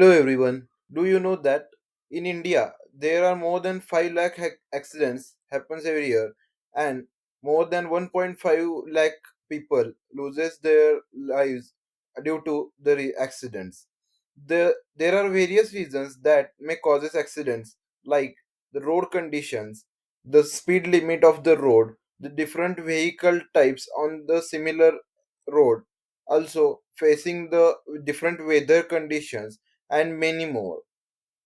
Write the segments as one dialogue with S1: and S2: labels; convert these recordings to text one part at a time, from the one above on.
S1: Hello everyone. Do you know that in India there are more than 5 lakh accidents happens every year and more than 1.5 lakh people loses their lives due to the accidents. There are various reasons that may causes accidents like the road conditions, the speed limit of the road, the different vehicle types on the similar road, also facing the different weather conditions and many more.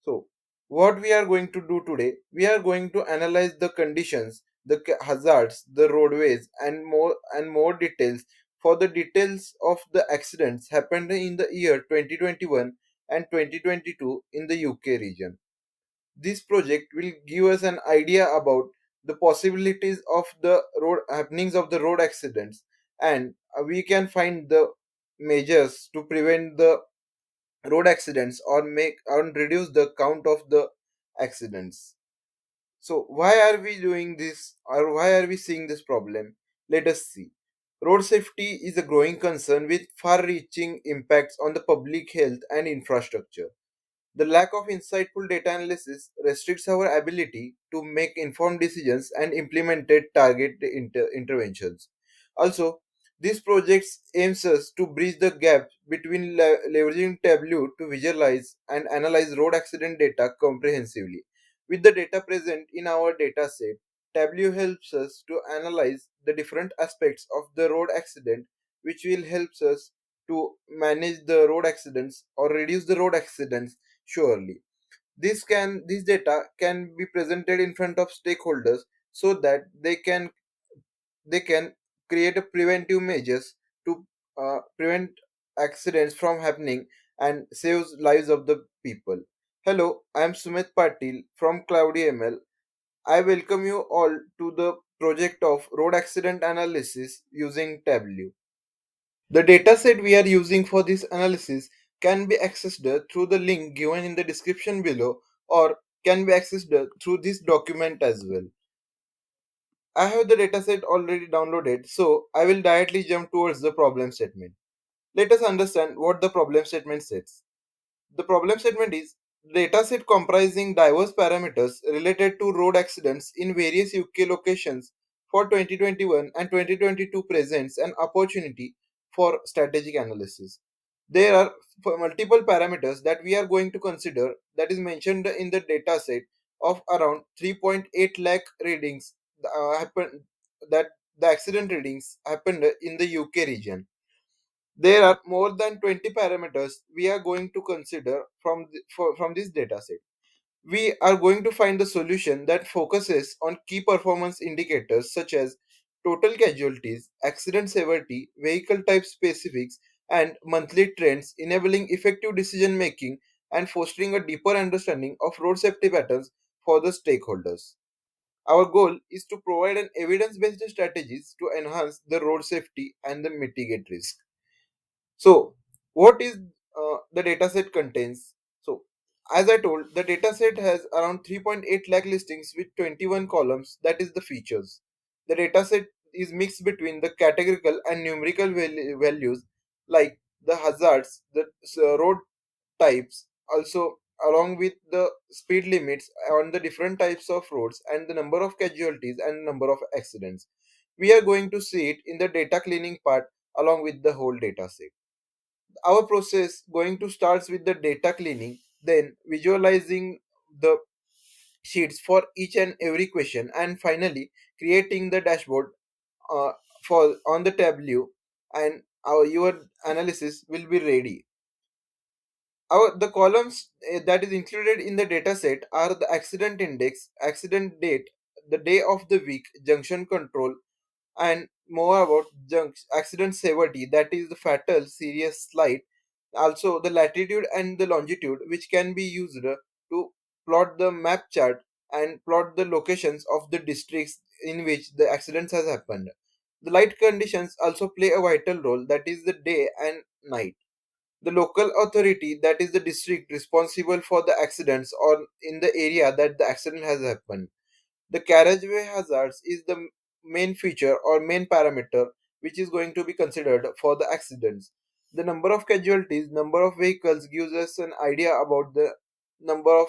S1: So, what we are going to do today, we are going to analyze the conditions, the hazards, the roadways, and more details for the details of the accidents happened in the year 2021 and 2022 in the UK region. This project will give us an idea about the possibilities of the road happenings of the road accidents, and we can find the measures to prevent the road accidents or make or reduce the count of the accidents. So why are we doing this or why are we seeing this problem? Let us see. Road safety is a growing concern with far reaching impacts on the public health and infrastructure. The lack of insightful data analysis restricts our ability to make informed decisions and implemented target interventions. Also, this project aims us to bridge the gap between leveraging Tableau to visualize and analyze road accident data comprehensively. With the data present in our dataset, Tableau helps us to analyze the different aspects of the road accident, which will help us to manage the road accidents or reduce the road accidents surely. This data can be presented in front of stakeholders so that they can create a preventive measures to prevent accidents from happening and saves lives of the people. Hello, I am Sumit Patil from Cloudy ML. I welcome you all to the project of road accident analysis using Tableau. The dataset we are using for this analysis can be accessed through the link given in the description below or can be accessed through this document as well. I have the dataset already downloaded, so I will directly jump towards the problem statement. Let us understand what the problem statement says. The problem statement is dataset comprising diverse parameters related to road accidents in various UK locations for 2021 and 2022 presents an opportunity for strategic analysis. There are multiple parameters that we are going to consider that is mentioned in the dataset of around 3.8 lakh readings happen that the accident readings happened in the UK region. There are more than 20 parameters we are going to consider from this dataset. We are going to find the solution that focuses on key performance indicators such as total casualties, accident severity, vehicle type specifics, and monthly trends, enabling effective decision making and fostering a deeper understanding of road safety patterns for the stakeholders. Our goal is to provide an evidence-based strategies to enhance the road safety and the mitigate risk. So, what is the dataset contains? So, as I told, the dataset has around 3.8 lakh listings with 21 columns. That is the features. The dataset is mixed between the categorical and numerical values like the hazards, the road types, also along with the speed limits on the different types of roads and the number of casualties and number of accidents. We are going to see it in the data cleaning part along with the whole dataset. Our process going to starts with the data cleaning, then visualizing the sheets for each and every question, and finally creating the dashboard uh, for on the tableau, and your analysis will be ready. The columns that is included in the data set are the accident index, accident date, the day of the week, junction control, and more about accident severity, that is the fatal serious slight, also the latitude and the longitude, which can be used to plot the map chart and plot the locations of the districts in which the accidents has happened. The light conditions also play a vital role, that is the day and night. The local authority, that is the district responsible for the accidents or in the area that the accident has happened. The carriageway hazards is the main feature or main parameter which is going to be considered for the accidents. The number of casualties, number of vehicles gives us an idea about the number of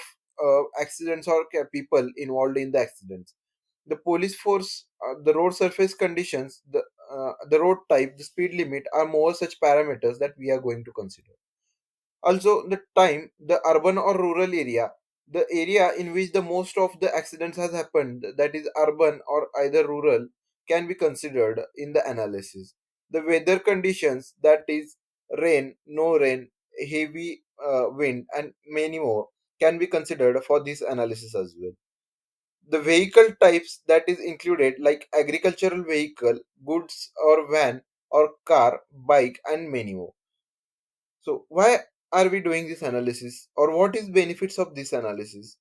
S1: accidents or people involved in the accidents. The police force, the road surface conditions, the road type, the speed limit are more such parameters that we are going to consider. Also, the time, the urban or rural area, the area in which the most of the accidents has happened, that is urban or either rural, can be considered in the analysis. The weather conditions, that is rain, no rain, heavy wind, and many more, can be considered for this analysis as well. The vehicle types that is included, like agricultural vehicle, goods or van or car, bike, and many more. So why are we doing this analysis, or what is benefits of this analysis?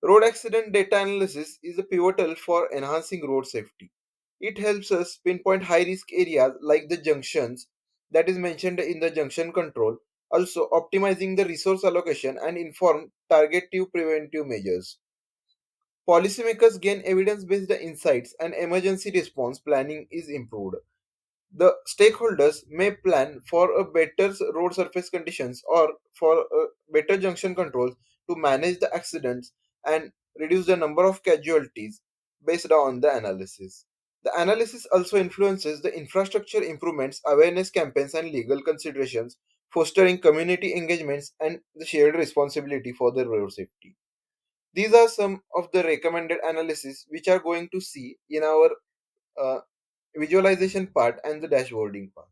S1: Road accident data analysis is a pivotal for enhancing road safety. It helps us pinpoint high risk areas like the junctions that is mentioned in the junction control, also optimizing the resource allocation and inform targeted preventive measures. Policymakers gain evidence based insights and emergency response planning is improved. The stakeholders may plan for a better road surface conditions or for better junction controls to manage the accidents and reduce the number of casualties based on the analysis. The analysis also influences the infrastructure improvements, awareness campaigns, and legal considerations, fostering community engagements and the shared responsibility for the road safety. These are some of the recommended analysis which are going to see in our uh, visualization part and the dashboarding part.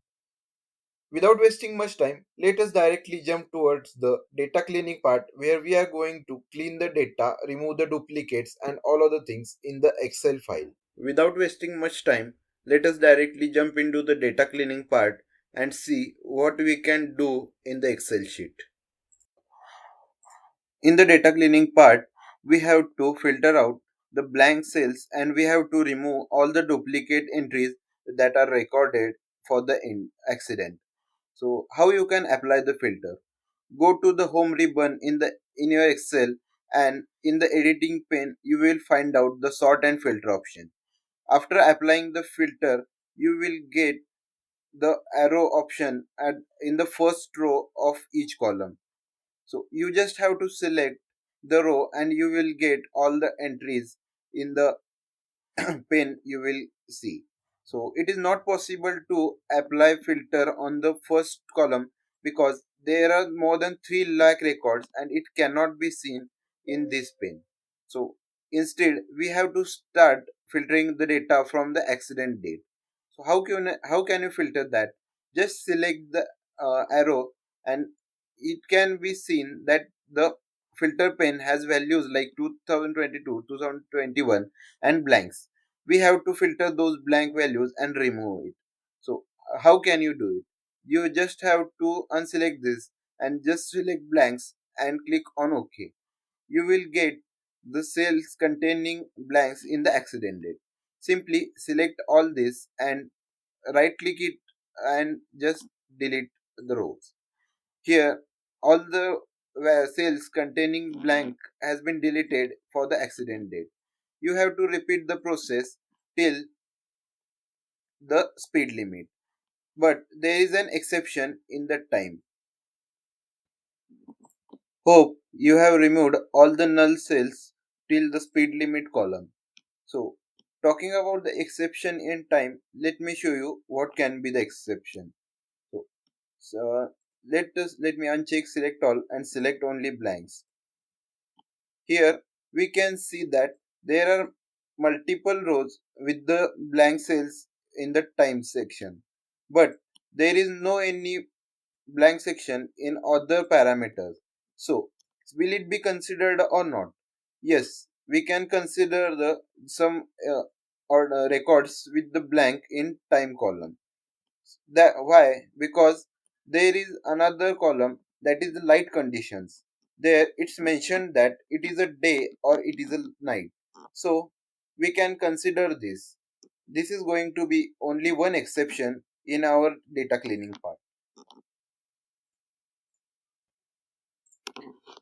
S1: Without wasting much time, let us directly jump towards the data cleaning part where we are going to clean the data, remove the duplicates and all other things in the Excel file. Without wasting much time, let us directly jump into the data cleaning part and see what we can do in the Excel sheet. In the data cleaning part, we have to filter out the blank cells and we have to remove all the duplicate entries that are recorded for the accident. So how you can apply the filter? Go to the home ribbon in your Excel, and in the editing pane you will find out the sort and filter option. After applying the filter, you will get the arrow option in the first row of each column. So you just have to select the row and you will get all the entries in the pane you will see. So it is not possible to apply filter on the first column because there are more than 3 lakh records and it cannot be seen in this pane. So instead we have to start filtering the data from the accident date. So how can you filter that? Just select the arrow and it can be seen that the filter pane has values like 2022, 2021 and blanks. We have to filter those blank values and remove it. So how can you do it? You just have to unselect this and just select blanks and click on OK. You will get the cells containing blanks in the accident date. Simply select all this and right click it and just delete the rows. Here all the cells containing blank has been deleted for the accident date. You have to repeat the process till the speed limit. But there is an exception in the time. Hope you have removed all the null cells till the speed limit column. So, talking about the exception in time, let me show you what can be the exception. So, let me uncheck select all and select only blanks. Here we can see that there are multiple rows with the blank cells in the time section, but there is no any blank section in other parameters. So will it be considered or not? Yes, we can consider the some or records with the blank in time column. That why? Because there is another column that is the light conditions. There it's mentioned that it is a day or it is a night. So we can consider this. This is going to be only one exception in our data cleaning part.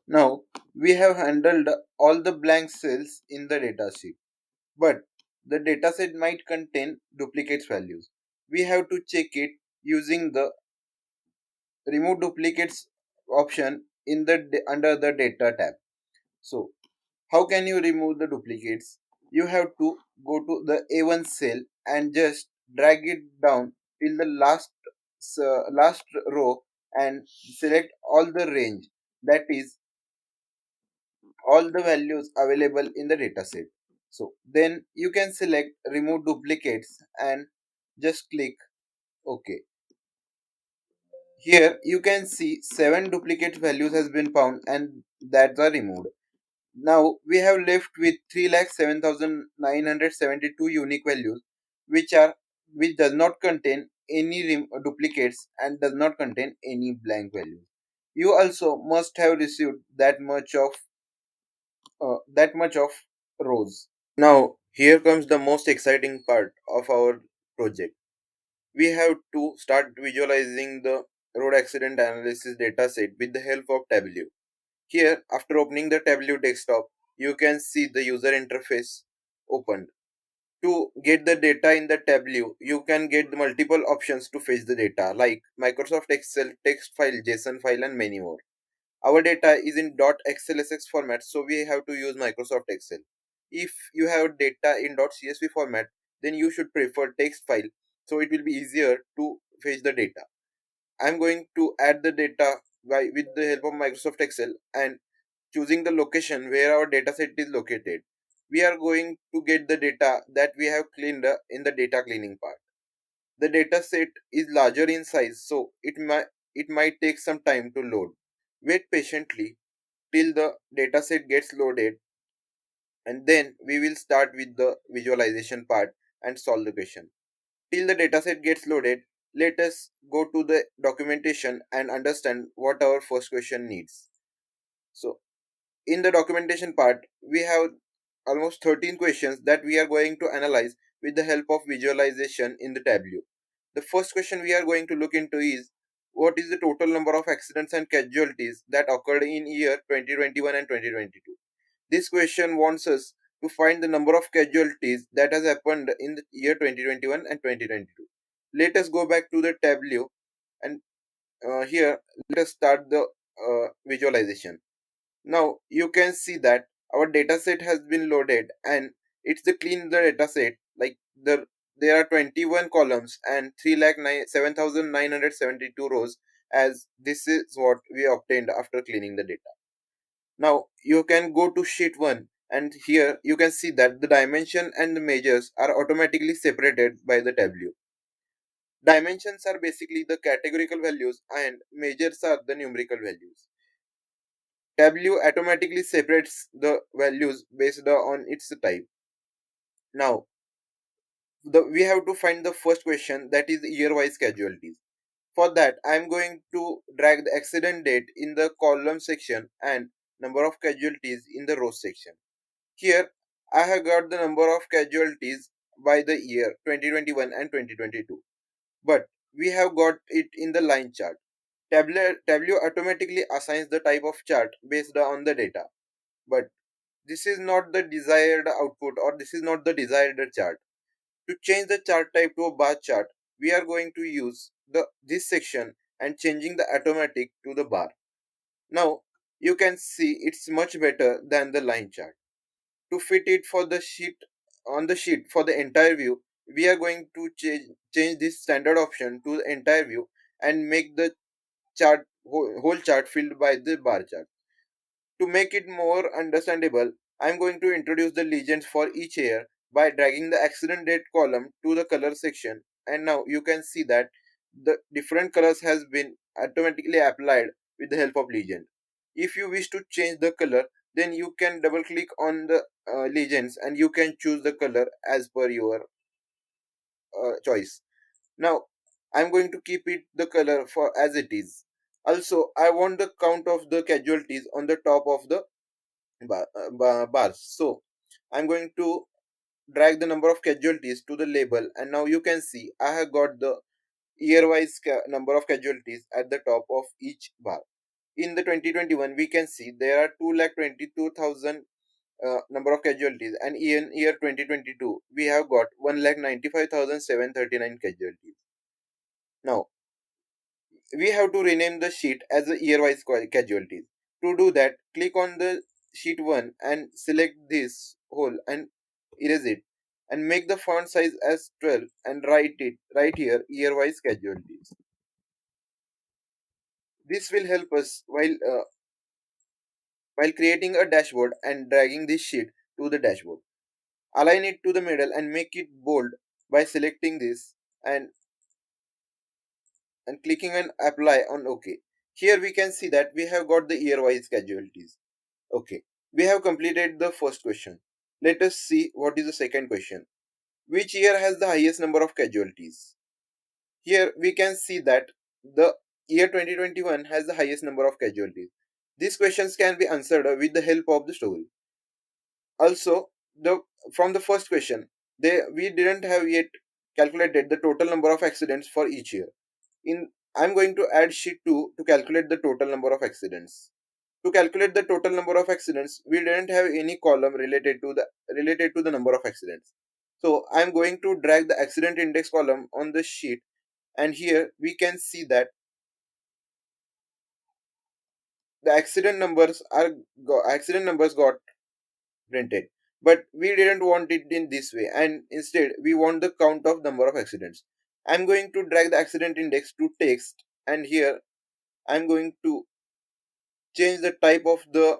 S1: Now we have handled all the blank cells in the datasheet, but the dataset might contain duplicate values. We have to check it using the remove duplicates option in the under the data tab. So how can you remove the duplicates? You have to go to the A1 cell and just drag it down till the last row and select all the range, that is all the values available in the dataset. So then you can select remove duplicates and just click OK. Here you can see 7 duplicate values has been found and that are removed. Now we have left with 3,07,972 unique values which does not contain any duplicates and does not contain any blank values. You also must have received that much of rows. Now here comes the most exciting part of our project. We have to start visualizing the road accident analysis dataset with the help of Tableau. Here, after opening the Tableau desktop, you can see the user interface opened. To get the data in the Tableau, you can get multiple options to fetch the data like Microsoft Excel, text file, JSON file, and many more. Our data is in .xlsx format, so we have to use Microsoft Excel. If you have data in .csv format, then you should prefer text file, so it will be easier to fetch the data. I'm going to add the data with the help of Microsoft Excel and choosing the location where our dataset is located. We are going to get the data that we have cleaned in the data cleaning part. The dataset is larger in size, so it might take some time to load. Wait patiently till the dataset gets loaded, and then we will start with the visualization part and solve the question. Till the dataset gets loaded, let us go to the documentation and understand what our first question needs. So in the documentation part, we have almost 13 questions that we are going to analyze with the help of visualization in the Tableau. The first question we are going to look into is what is the total number of accidents and casualties that occurred in year 2021 and 2022. This question wants us to find the number of casualties that has happened in the year 2021 and 2022. Let us go back to the Tableau and here let us start the visualization. Now you can see that our dataset has been loaded and it's the clean the dataset like there are 21 columns and 3,07,972 rows, as this is what we obtained after cleaning the data. Now you can go to sheet 1 and here you can see that the dimension and the measures are automatically separated by the Tableau. Dimensions are basically the categorical values and measures are the numerical values. Tableau automatically separates the values based on its type. Now, we have to find the first question, that is year-wise casualties. For that, I am going to drag the accident date in the column section and number of casualties in the row section. Here, I have got the number of casualties by the year 2021 and 2022. But we have got it in the line chart. Tableau automatically assigns the type of chart based on the data. But this is not the desired output or this is not the desired chart. To change the chart type to a bar chart, we are going to use this section and changing the automatic to the bar. Now you can see it's much better than the line chart. To fit it for the sheet on the sheet for the entire view, we are going to change this standard option to the entire view and make the whole chart filled by the bar chart. To make it more understandable, I am going to introduce the legends for each year by dragging the accident date column to the color section, and now you can see that the different colors has been automatically applied with the help of legend. If you wish to change the color, then you can double click on the legends and you can choose the color as per your choice. Now I'm going to keep it the color for as it is. Also, I want the count of the casualties on the top of the bars. So I'm going to drag the number of casualties to the label, and now you can see I have got the year-wise number of casualties at the top of each bar. In the 2021, we can see there are 2,22,000 number of casualties, and in year 2022, we have got 1,95,739 casualties. Now, we have to rename the sheet as a year-wise casualties. To do that, click on the sheet 1 and select this whole and erase it and make the font size as 12 and write it right here year-wise casualties. This will help us while creating a dashboard and dragging this sheet to the dashboard. Align it to the middle and make it bold by selecting this and clicking on apply on OK. Here we can see that we have got the year-wise casualties. Okay, we have completed the first question. Let us see what is the second question. Which year has the highest number of casualties? Here we can see that the year 2021 has the highest number of casualties. These questions can be answered with the help of the story. Also, the from the first question, we didn't have yet calculated the total number of accidents for each year. In I'm going to add sheet 2 to calculate the total number of accidents. To calculate the total number of accidents, we didn't have any column related to the number of accidents. So I'm going to drag the accident index column on the sheet, and here we can see that the accident numbers got printed. But we didn't want it in this way, and instead we want the count of number of accidents. I'm going to drag the accident index to text, and here I'm going to change the type of the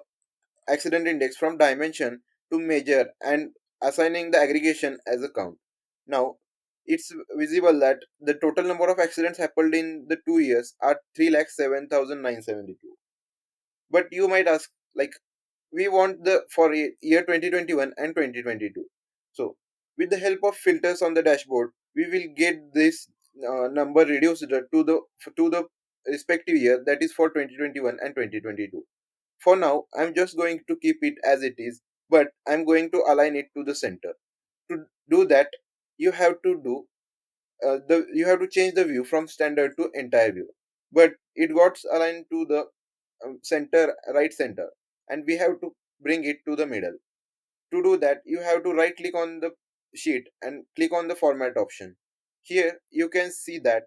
S1: accident index from dimension to measure and assigning the aggregation as a count. Now, it's visible that the total number of accidents happened in the 2 years are 3,07,972. But you might ask, like, we want the for year 2021 and 2022. So, with the help of filters on the dashboard, we will get this number reduced to the respective year, that is for 2021 and 2022. For now, I'm just going to keep it as it is, but I'm going to align it to the center. To do that, you have to do you have to change the view from standard to entire view. But it got aligned to the center, right center, and we have to bring it to the middle. To do that, you have to right click on the sheet and click on the format option. Here you can see that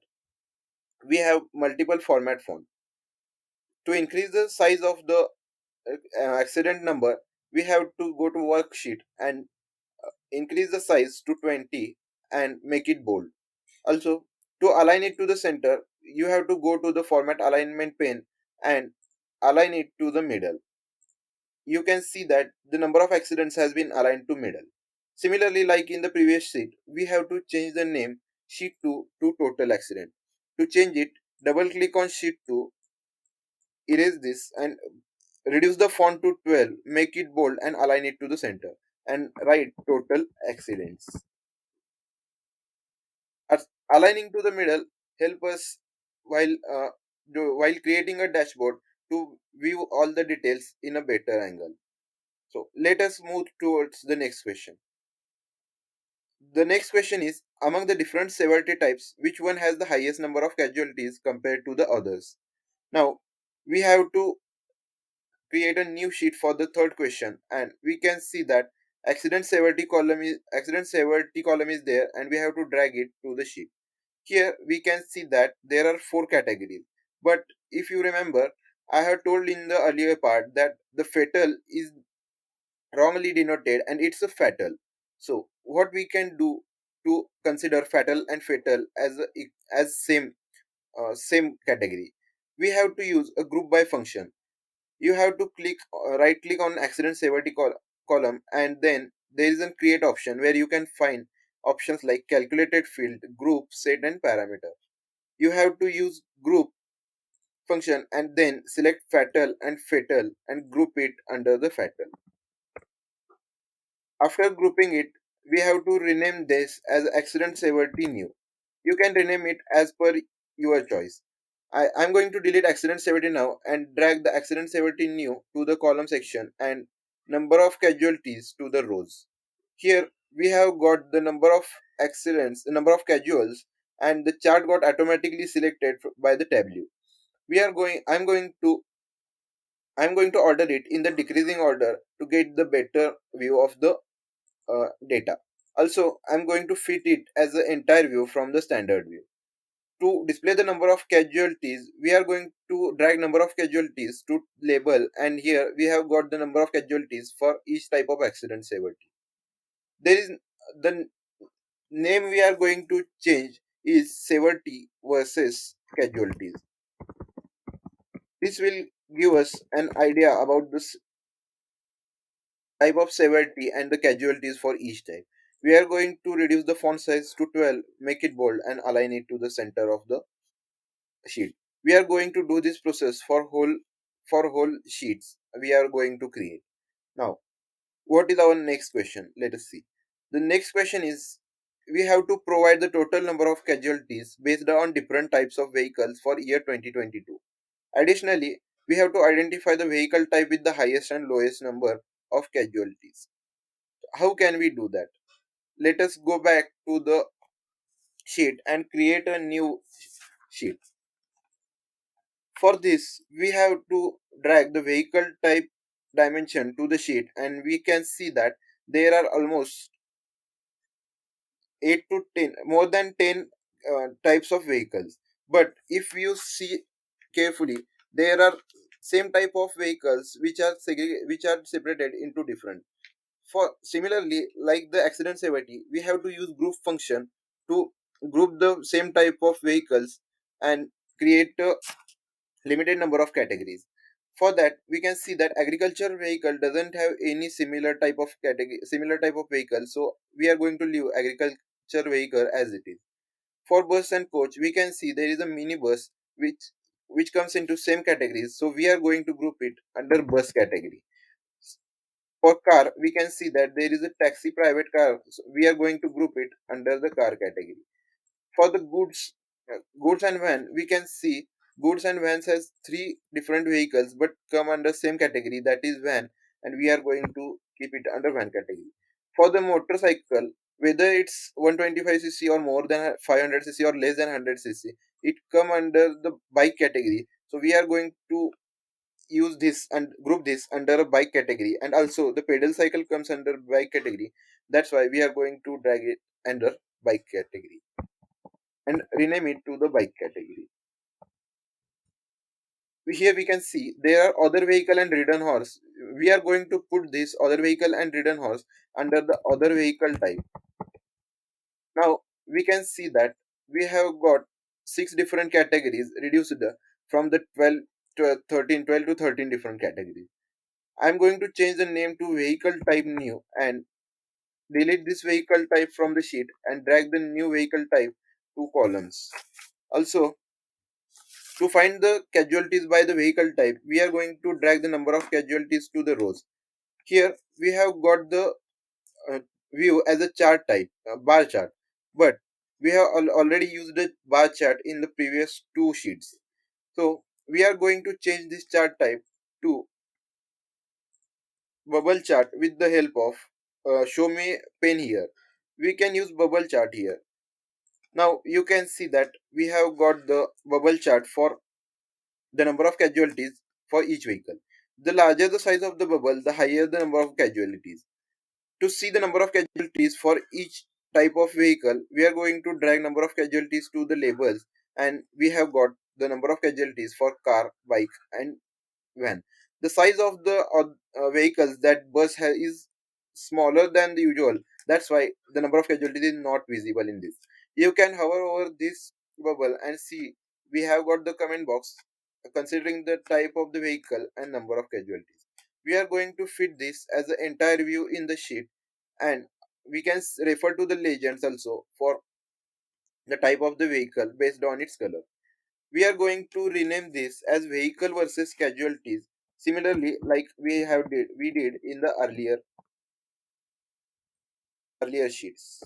S1: we have multiple format font. To increase the size of the accident number, we have to go to worksheet and increase the size to 20 and make it bold. Also, to align it to the center, you have to go to the format alignment pane and align it to the middle. You can see that the number of accidents has been aligned to middle. Similarly, like in the previous sheet, we have to change the name sheet 2 to total accident. To change it, double click on sheet 2, erase this and reduce the font to 12, make it bold and align it to the center and write total accidents. Aligning to the middle help us while while creating a dashboard to view all the details in a better angle. So let us move towards the next question. The next question is, among the different severity types, which one has the highest number of casualties compared to the others? Now, we have to create a new sheet for the third question, and we can see that accident severity column is there, and we have to drag it to the sheet. Here we can see that there are four categories. But if you remember, I have told in the earlier part that the fatal is wrongly denoted and it's a fatal. So what we can do to consider fatal as same category? We have to use a group by function. You have to right click on accident severity column, and then there is a create option where you can find options like calculated field, group, set and parameter. You have to use group function and then select fatal and group it under the fatal. After grouping it, we have to rename this as accident severity new. You can rename it as per your choice. I'm going to delete accident severity now and drag the accident severity new to the column section and number of casualties to the rows. Here we have got the number of accidents, the number of casuals, and the chart got automatically selected by the Tableau. We are going I'm going to order it in the decreasing order to get the better view of the data. Also, I'm going to fit it as an entire view from the standard view. To display the number of casualties, we are going to drag number of casualties to label, and here we have got the number of casualties for each type of accident severity. There is the name we are going to change is severity versus casualties. This will give us an idea about the type of severity and the casualties for each type. We are going to reduce the font size to 12, make it bold, and align it to the center of the sheet. We are going to do this process for whole sheets we are going to create. Now, what is our next question? Let us see. The next question is, we have to provide the total number of casualties based on different types of vehicles for year 2022. Additionally, we have to identify the vehicle type with the highest and lowest number of casualties. How can we do that? Let us go back to the sheet and create a new sheet. For this, we have to drag the vehicle type dimension to the sheet, and we can see that there are almost 8 to 10, more than 10 types of vehicles. But if you see carefully, there are same type of vehicles which are separated into different. For similarly, like the accident severity, we have to use group function to group the same type of vehicles and create a limited number of categories. For that, we can see that agriculture vehicle doesn't have any similar type of vehicle, so we are going to leave agriculture vehicle as it is. For bus and coach, we can see there is a minibus which comes into same categories, so we are going to group it under bus category. For car, we can see that there is a taxi private car, so we are going to group it under the car category. For the goods and van, we can see goods and vans has three different vehicles but come under same category, that is van, and we are going to keep it under van category. For the motorcycle, whether it's 125cc or more than 500cc or less than 100cc, it come under the bike category, so we are going to use this and group this under a bike category. And also the pedal cycle comes under bike category, that's why we are going to drag it under bike category and rename it to the bike category. Here we can see there are other vehicle and ridden horse. We are going to put this other vehicle and ridden horse under the other vehicle type. Now we can see that we have got six different categories reduced from the 12 to 13, 12 to 13 different categories. I'm going to change the name to vehicle type new and delete this vehicle type from the sheet and drag the new vehicle type to columns. Also, to find the casualties by the vehicle type, we are going to drag the number of casualties to the rows. Here we have got the uh, view as a chart type, bar chart, but we have already used the bar chart in the previous two sheets. So we are going to change this chart type to bubble chart with the help of show me pane here. We can use bubble chart here. Now you can see that we have got the bubble chart for the number of casualties for each vehicle. The larger the size of the bubble, the higher the number of casualties. To see the number of casualties for each type of vehicle, we are going to drag number of casualties to the labels, and we have got the number of casualties for car, bike, and van. The size of the vehicles that is smaller than the usual. That's why the number of casualties is not visible in this. You can hover over this bubble and see we have got the comment box considering the type of the vehicle and number of casualties. We are going to fit this as an entire view in the sheet, and we can refer to the legends also for the type of the vehicle based on its color. We are going to rename this as vehicle versus casualties, similarly like we did in the earlier sheets.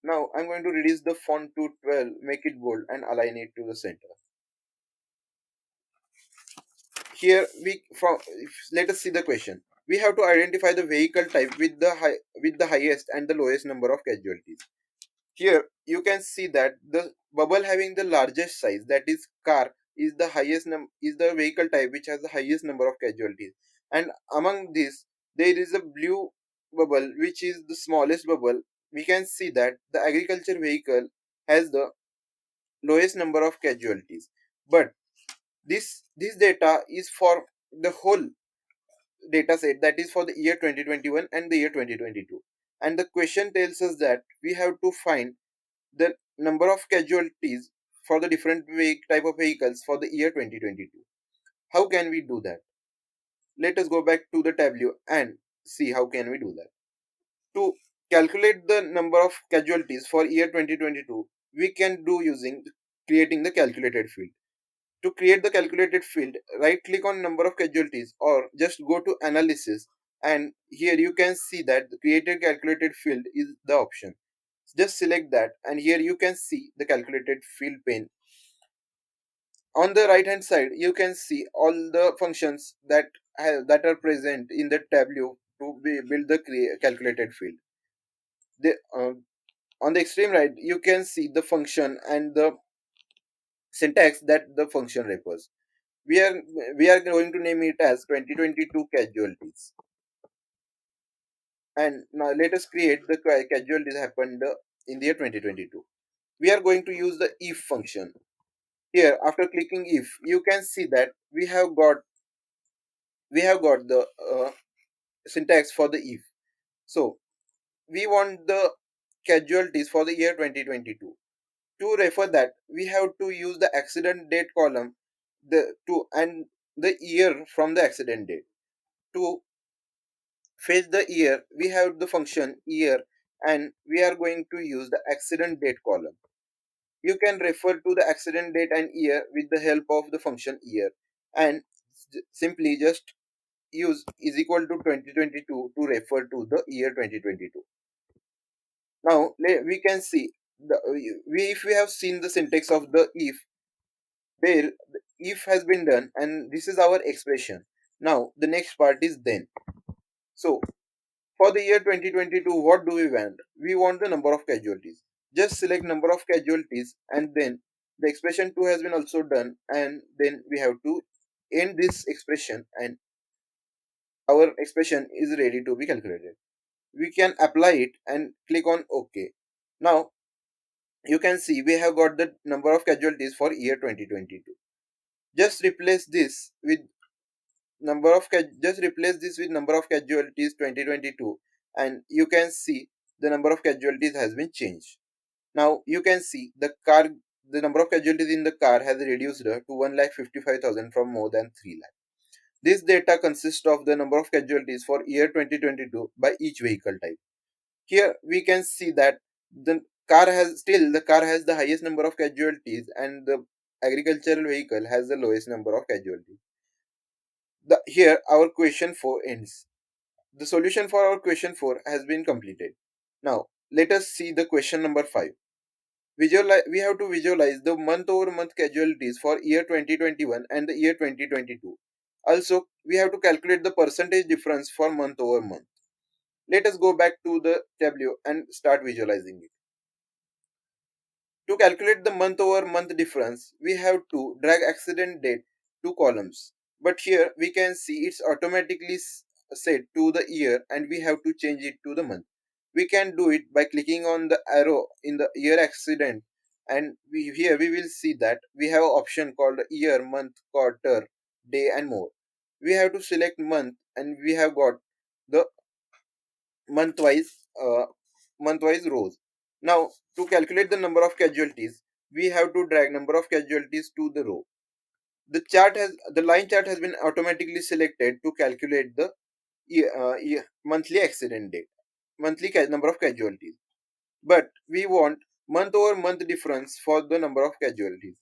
S1: Now I'm going to reduce the font to 12, make it bold, and align it to the center. Here we from let us see the question. We have to identify the vehicle type with the highest and the lowest number of casualties. Here you can see that the bubble having the largest size, that is car, is is the vehicle type which has the highest number of casualties. And among this, there is a blue bubble which is the smallest bubble. We can see that the agriculture vehicle has the lowest number of casualties. But this data is for the whole data set, that is for the year 2021 and the year 2022. And the question tells us that we have to find the number of casualties for the different type of vehicles for the year 2022. How can we do that? Let us go back to the Tableau and see how can we do that. To calculate the number of casualties for year 2022, we can do using creating the calculated field. To create the calculated field, right click on number of casualties or just go to analysis, and here you can see that the created calculated field is the option. Just select that, and here you can see the calculated field pane. On the right hand side you can see all the functions that are present in the Tableau to build the calculated field. On the extreme right you can see the function and the syntax that the function refers. we are we are going to name it as 2022 casualties. And now let us create the casualties happened in the year 2022. We are going to use the if function. Here after clicking if, you can see that we have got the syntax for the if. So we want the casualties for the year 2022. To refer that, we have to use the accident date column, the to and the year from the accident date. To fetch the year, we have the function year, and we are going to use the accident date column. You can refer to the accident date and year with the help of the function year, and simply just use is equal to 2022 to refer to the year 2022. Now we can see if we have seen the syntax of the if, where the if has been done and this is our expression. Now the next part is then. So for the year 2022, what do we want? We want the number of casualties. Just select number of casualties, and then the expression 2 has been also done, and then we have to end this expression, and our expression is ready to be calculated. We can apply it and click on OK. Now you can see we have got the number of casualties for year 2022. Just replace this with just replace this with number of casualties 2022, and you can see the number of casualties has been changed. Now you can see the number of casualties in the car has reduced to 1,55,000 from more than 3 lakh. This data consists of the number of casualties for year 2022 by each vehicle type. Here we can see that the car has the highest number of casualties, and the agricultural vehicle has the lowest number of casualties. Here our question 4 ends. The solution for our question 4 has been completed. Now let us see the question number 5. We have to visualize the month over month casualties for year 2021 and the year 2022. Also, we have to calculate the percentage difference for month over month. Let us go back to the Tableau and start visualizing it. To calculate the month over month difference, we have to drag accident date to columns. But here we can see it's automatically set to the year, and we have to change it to the month. We can do it by clicking on the arrow in the year accident, and here we will see that we have an option called year, month, quarter, day, and more. We have to select month, and we have got the month-wise uh, month-wise rows. Now, to calculate the number of casualties, we have to drag number of casualties to the row. The line chart has been automatically selected to calculate the monthly accident date, number of casualties. But we want month over month difference for the number of casualties.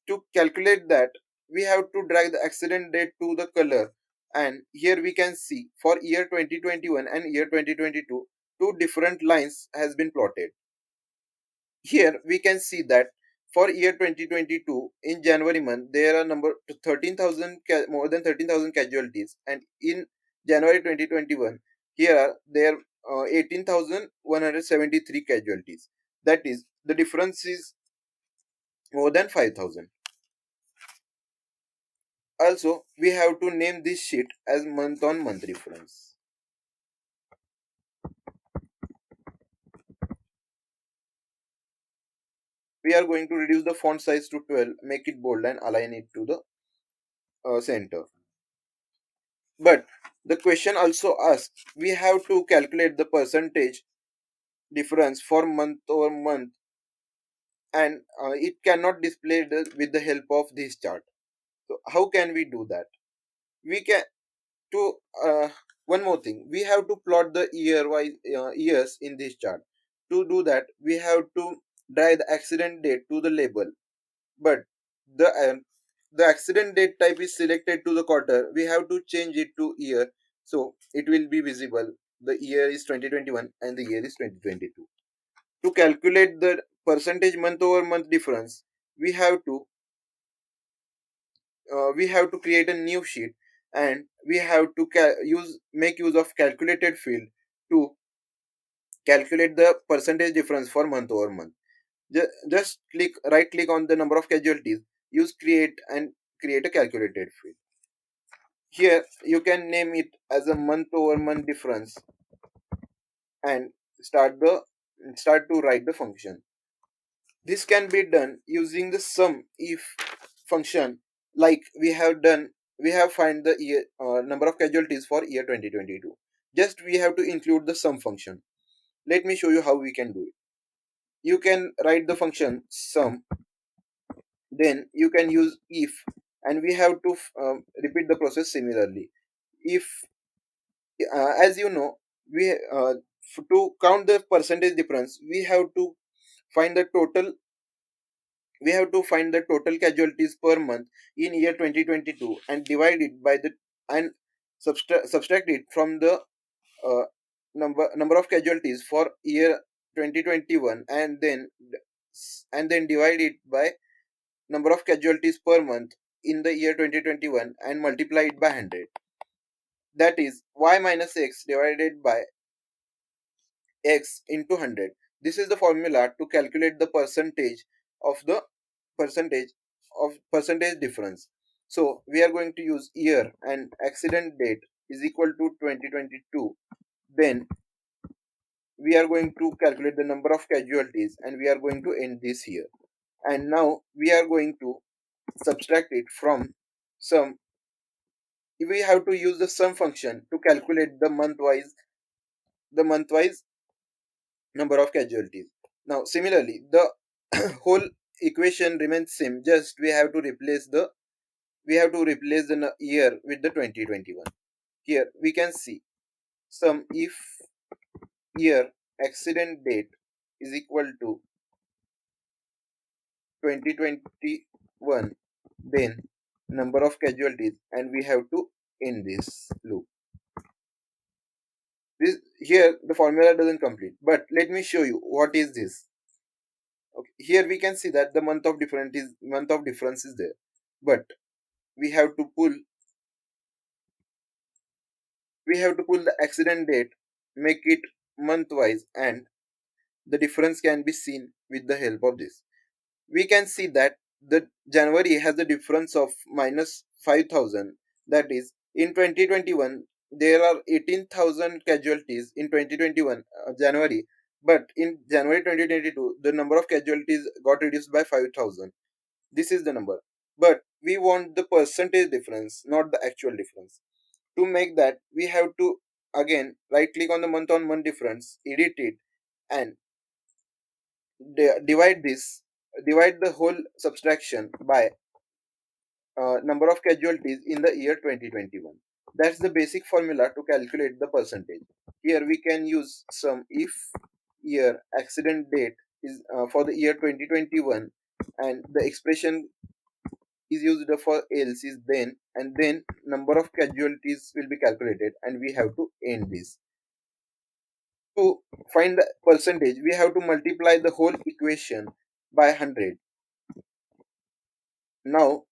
S1: To calculate that, we have to drag the accident date to the color, and here we can see for year 2021 and year 2022, two different lines has been plotted. Here we can see that for year 2022 in January month there are number 13,000 more than 13,000 casualties, and in January 2021 here are there 18,173 casualties. That is, the difference is more than 5,000. Also, we have to name this sheet as month on month reference. we are going to reduce the font size to 12, make it bold and align it to the center. But the question also asks, we have to calculate the percentage difference for month over month, and it cannot display with the help of this chart. So how can we do that? We can to one more thing, we have to plot the years in this chart. To do that, we have to drag the accident date to the label, but the accident date type is selected to the quarter. We have to change it to year, so it will be visible. The year is 2021 and the year is 2022. To calculate the percentage month over month difference, we have to create a new sheet, and we have to make use of calculated field to calculate the percentage difference for month over month. Just right click on the number of casualties, use create, and create a calculated field. Here you can name it as a month over month difference and start to write the function. This can be done using the sum if function, like we have find the year number of casualties for year 2022. Just we have to include the sum function. Let me show you how we can do it. You can write the function sum, then you can use if, and we have to repeat the process similarly. If as you know, we to count the percentage difference, find the total we have to find the total casualties per month in year 2022 and divide it by the and subtract it from the uh, number of casualties for year 2021, and then divide it by number of casualties per month in the year 2021 and multiply it by 100. That is y minus x divided by x into 100. This is the formula to calculate the of the percentage percentage difference. So we are going to use year, and accident date is equal to 2022. Then we are going to calculate the number of casualties, and we are going to end this here. And now we are going to subtract it from sum. We have to use the sum function to calculate the month-wise number of casualties. Now, similarly, the whole equation remains same. Just we have to replace the year with the 2021. Here we can see sum if year accident date is equal to 2021, then number of casualties, and we have to end this loop. This here the formula doesn't complete, but let me show you what is this. Okay, here we can see that the month of difference is there, but we have to pull the accident date, make it month wise, and the difference can be seen with the help of this. We can see that the January has a difference of minus 5,000. That is, in 2021 there are 18,000 casualties in 2021 January, but in January 2022 the number of casualties got reduced by 5,000. This is the number, but we want the percentage difference, not the actual difference. To make that, we have to again right click on the month on month difference, edit it, and divide divide the whole subtraction by number of casualties in the year 2021. That's the basic formula to calculate the percentage. Here we can use sum if year accident date is for the year 2021, and the expression is used for else is then, and then number of casualties will be calculated, and we have to end this. To find the percentage, we have to multiply the whole equation by 100. Now,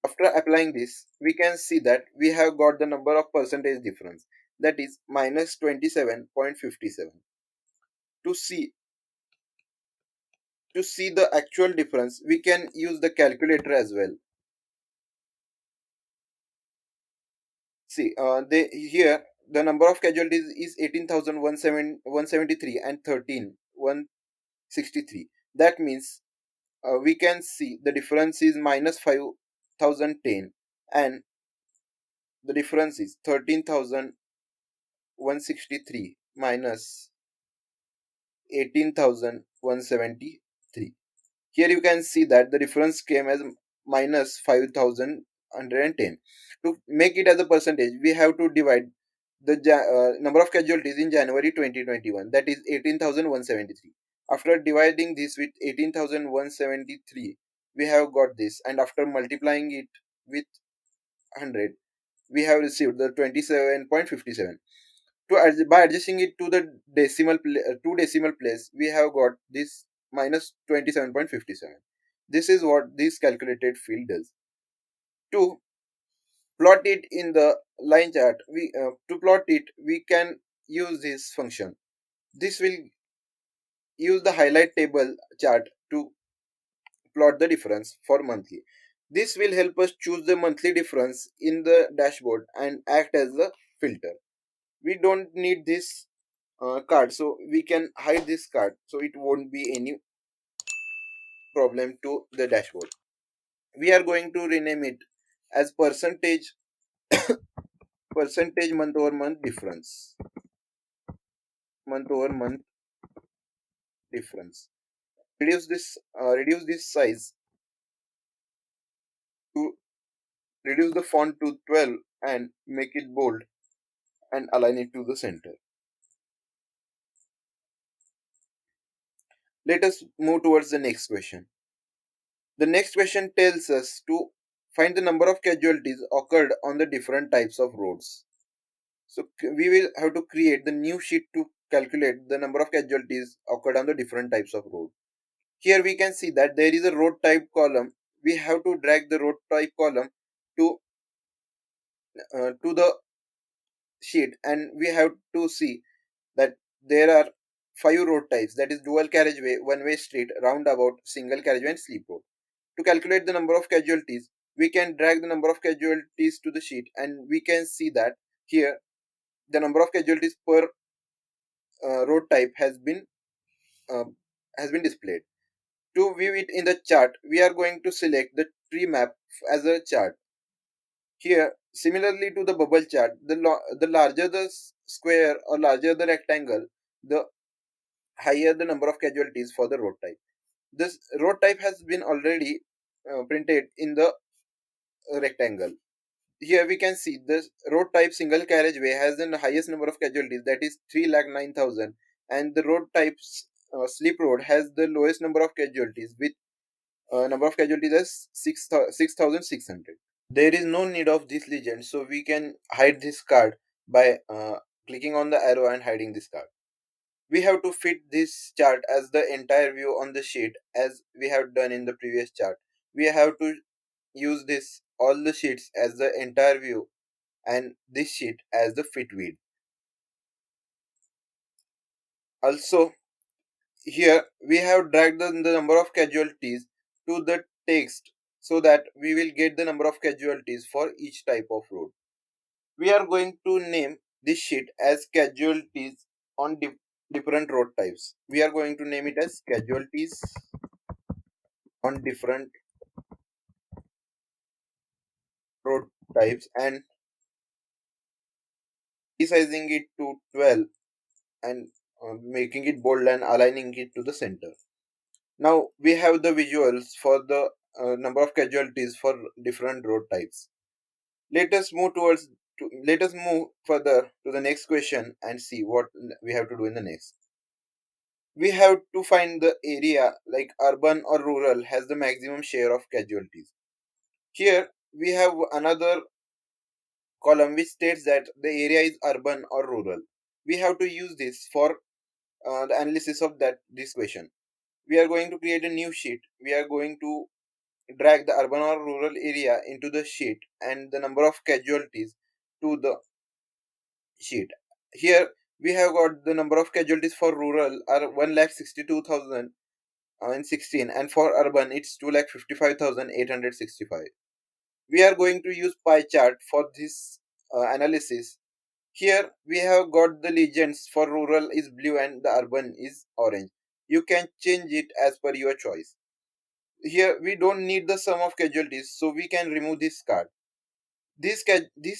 S1: after applying this, we can see that we have got the number of percentage difference, that is minus 27.57. To see the actual difference, we can use the calculator as well. See, here the number of casualties is 18,173 and 13,163. That means we can see the difference is minus 5010, and the difference is 13,163 minus 18,173. Here you can see that the difference came as minus 5,110. To make it as a percentage, we have to divide the number of casualties in January 2021, that is 18,173. After dividing this with 18,173, we have got this, and after multiplying it with 100, we have received the 27.57. By adjusting it to the two decimal place, we have got this minus 27.57. This is what this calculated field does. To plot it in the line chart, we to plot it, we can use this function. This will use the highlight table chart to plot the difference for monthly. This will help us choose the monthly difference in the dashboard and act as a filter. We don't need this card, so we can hide this card so it won't be any problem to the dashboard. We are going to rename it as percentage month over month difference, month over month difference. Reduce this size to reduce the font to 12 and make it bold and align it to the center. Let us move towards the next question. The next question tells us to find the number of casualties occurred on the different types of roads. So we will have to create the new sheet to calculate the number of casualties occurred on the different types of road. Here we can see that there is a road type column. We have to drag the road type column to the sheet, and we have to see that there are five road types, that is dual carriageway, one way street, roundabout, single carriageway and sleep road. To calculate the number of casualties, we can drag the number of casualties to the sheet, and we can see that here the number of casualties per road type uh, has been displayed. To view it in the chart, we are going to select the tree map as a chart. Here, similarly to the bubble chart, the larger the square or larger the rectangle, the higher the number of casualties for the road type. This road type has been already printed in the rectangle. Here we can see the road type single carriageway has the highest number of casualties, that is 3,09,000, and the road type slip road has the lowest number of casualties with number of casualties as 6,600. There is no need of this legend, so we can hide this card by clicking on the arrow and hiding this card. We have to fit this chart as the entire view on the sheet as we have done in the previous chart. We have to use this all the sheets as the entire view and this sheet as the fit width. Also, here we have dragged the number of casualties to the text so that we will get the number of casualties for each type of road. We are going to name this sheet as casualties on different road types. We are going to name it as casualties on different road types and resizing it to 12 and making it bold and aligning it to the center. Now we have the visuals for the number of casualties for different road types. Let us move let us move further to the next question and see what we have to do in the next. We have to find the area like urban or rural has the maximum share of casualties. Here we have another column which states that the area is urban or rural. We have to use this for the analysis of that this question. We are going to create a new sheet. We are going to drag the urban or rural area into the sheet and the number of casualties to the sheet. Here we have got the number of casualties for rural are 1,62,016, and for urban it's 2,55,865. We are going to use pie chart for this analysis. Here we have got the legends for rural is blue and the urban is orange. You can change it as per your choice. Here we don't need the sum of casualties, so we can remove this card. These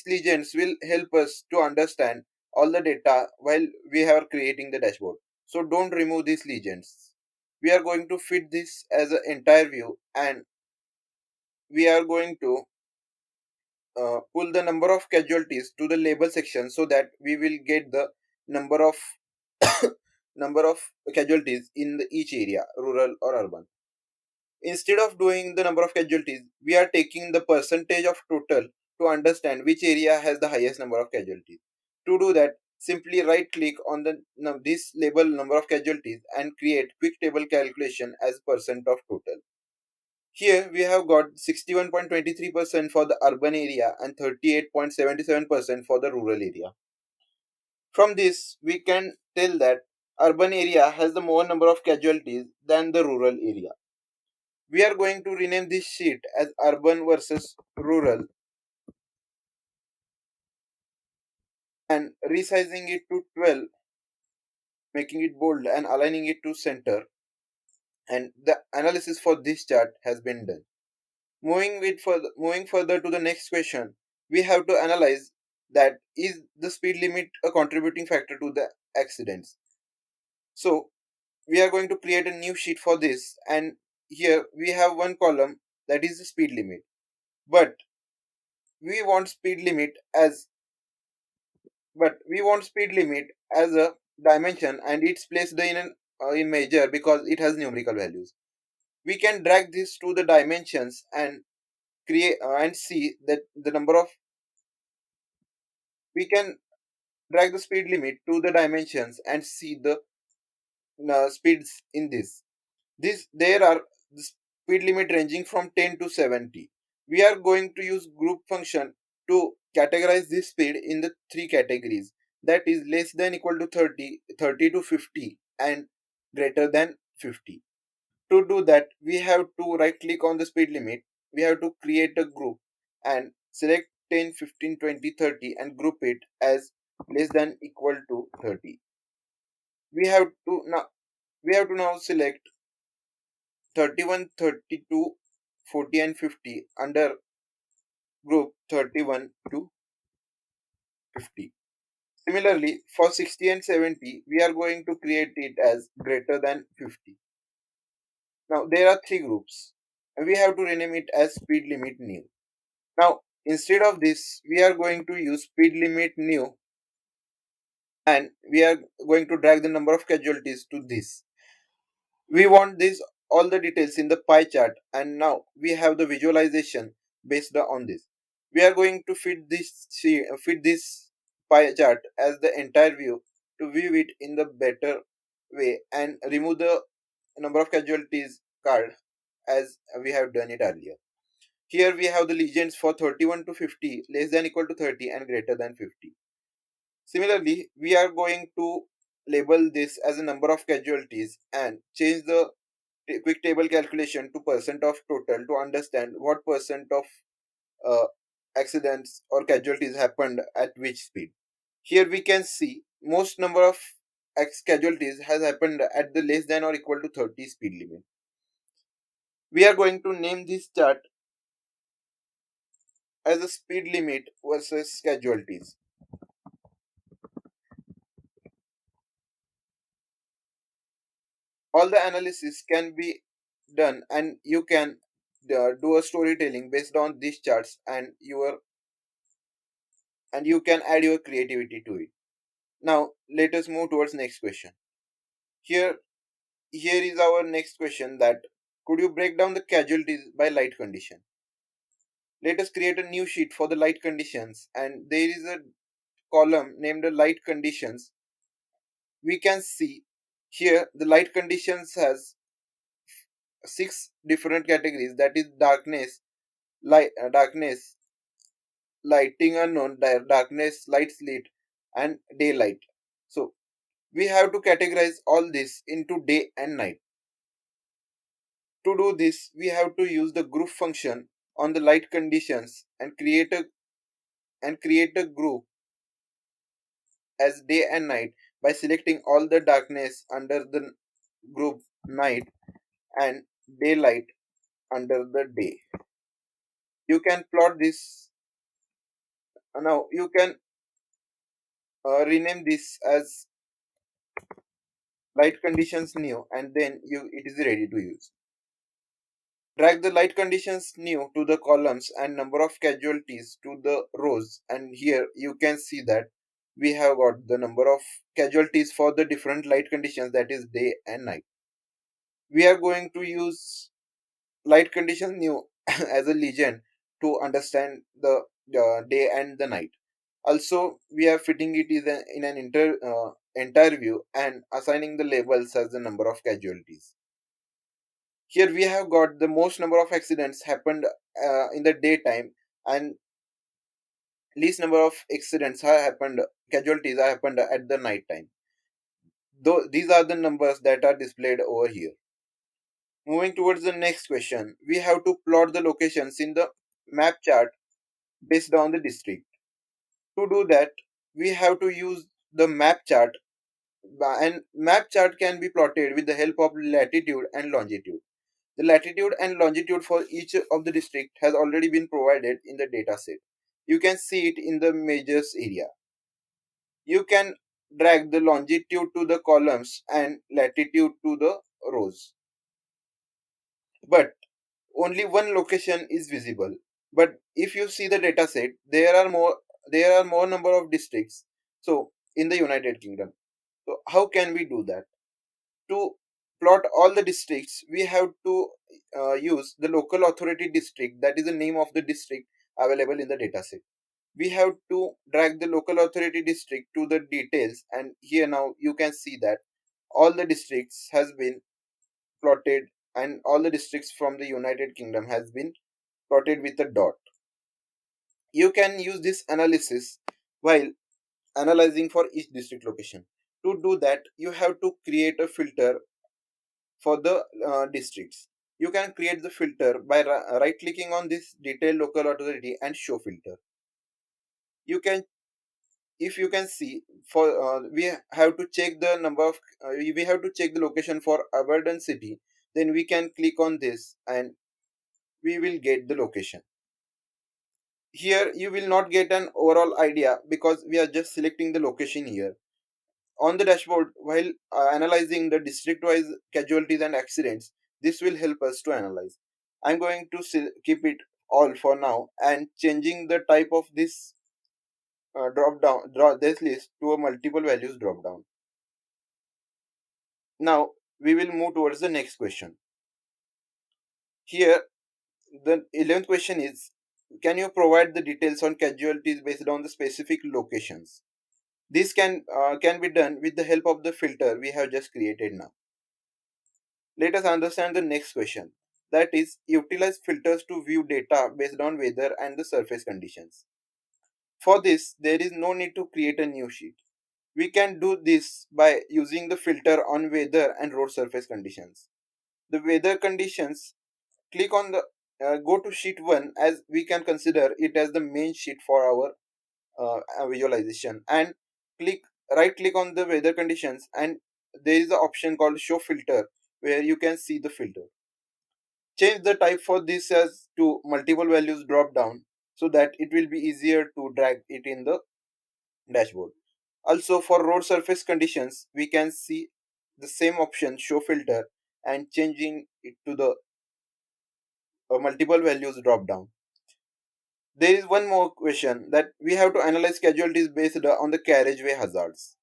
S1: legends will help us to understand all the data while we are creating the dashboard. So don't remove these legends. We are going to fit this as an entire view, and we are going to pull the number of casualties to the label section so that we will get the number of number of casualties in each area, rural or urban. Instead of doing the number of casualties, we are taking the percentage of total to understand which area has the highest number of casualties. To do that, simply right click on this label number of casualties and create quick table calculation as percent of total. Here we have got 61.23% for the urban area and 38.77% for the rural area. From this, we can tell that urban area has the more number of casualties than the rural area. We are going to rename this sheet as urban versus rural and resizing it to 12, making it bold and aligning it to center. And the analysis for this chart has been done. Moving further to the next question, we have to analyze that is the speed limit a contributing factor to the accidents. So we are going to create a new sheet for this, and here we have one column that is the speed limit. But we want speed limit as we want speed limit as a dimension, and it's placed in measure because it has numerical values. We can drag this to the dimensions and create and see that the number of we can drag the speed limit to the dimensions and see the speeds in this there are the speed limit ranging from 10 to 70. We are going to use group function to categorize this speed in the three categories, that is less than equal to 30, 30 to 50 and greater than 50. To do that, we have to right click on the speed limit. We have to create a group and select 10, 15, 20, 30 and group it as less than equal to 30. We have to now select 31, 32, 40 and 50 under group 31 to 50. Similarly, for 60 and 70, we are going to create it as greater than 50. Now, there are three groups, and we have to rename it as speed limit new. Now, instead of this, we are going to use speed limit new, and we are going to drag the number of casualties to this. We want this all the details in the pie chart, and now we have the visualization based on this. We are going to fit this pie chart as the entire view to view it in the better way and remove the number of casualties card as we have done it earlier. Here we have the legends for 31 to 50, less than equal to 30 and greater than 50. Similarly, we are going to label this as a number of casualties and change the quick table calculation to percent of total to understand what percent of uh, accidents or casualties happened at which speed. Here we can see most number of casualties has happened at the less than or equal to 30 speed limit. We are going to name this chart as a speed limit versus casualties. All the analysis can be done, and you can do a storytelling based on these charts, and you can add your creativity to it. Now let us move towards next question. Here here is our next question, that could you break down the casualties by light condition? Let us create a new sheet for the light conditions, and there is a column named the light conditions. We can see here the light conditions has six different categories, that is darkness, lighting unknown, darkness, light slit and daylight. So we have to categorize all this into day and night. To do this, we have to use the group function on the light conditions and create a group as day and night by selecting all the darkness under the group night and daylight under the day. You can plot this. Now you can rename this as light conditions new, and then it is ready to use. Drag the light conditions new to the columns and number of casualties to the rows, and here you can see that we have got the number of casualties for the different light conditions, that is day and night. We are going to use light condition new as a legend to understand the day and the night. Also, we are fitting it in an entire view and assigning the labels as the number of casualties. Here we have got the most number of accidents happened in the daytime, and least number of accidents have happened, casualties have happened at the night time. Though these are the numbers that are displayed over here. Moving towards the next question, we have to plot the locations in the map chart based on the district. To do that, we have to use the map chart, and map chart can be plotted with the help of latitude and longitude. The latitude and longitude for each of the district has already been provided in the dataset. You can see it in the measures area. You can drag the longitude to the columns and latitude to the rows. But only one location is visible. But if you see the dataset, there are more number of districts. So in the United Kingdom. So how can we do that? To plot all the districts, we have to use the local authority district, that is the name of the district available in the dataset. We have to drag the local authority district to the details, and here now you can see that all the districts has been plotted, and all the districts from the United Kingdom has been plotted with a dot. You can use this analysis while analyzing for each district location. To do that, you have to create a filter for the districts. You can create the filter by right clicking on this detail local authority and show filter. You can, if you can see, for we have to check the number of we have to check the location for abundant city. Then we can click on this and we will get the location. Here you will not get an overall idea because we are just selecting the location here on the dashboard. While analyzing the district wise casualties and accidents, this will help us to analyze. I'm going to keep it all for now and changing the type of this drop down draw this list to a multiple values drop down. Now we will move towards the next question. Here the 11th question is, can you provide the details on casualties based on the specific locations? This can be done with the help of the filter we have just created now. Let us understand the next question. That is, utilize filters to view data based on weather and the surface conditions. For this, there is no need to create a new sheet. We can do this by using the filter on weather and road surface conditions. The weather conditions, click on the go to sheet 1, as we can consider it as the main sheet for our visualization, and click right click on the weather conditions, and there is an option called show filter where you can see the filter. Change the type for this as to multiple values drop down so that it will be easier to drag it in the dashboard. Also, for road surface conditions, we can see the same option show filter and changing it to the multiple values drop down. There is one more question, that we have to analyze casualties based on the carriageway hazards.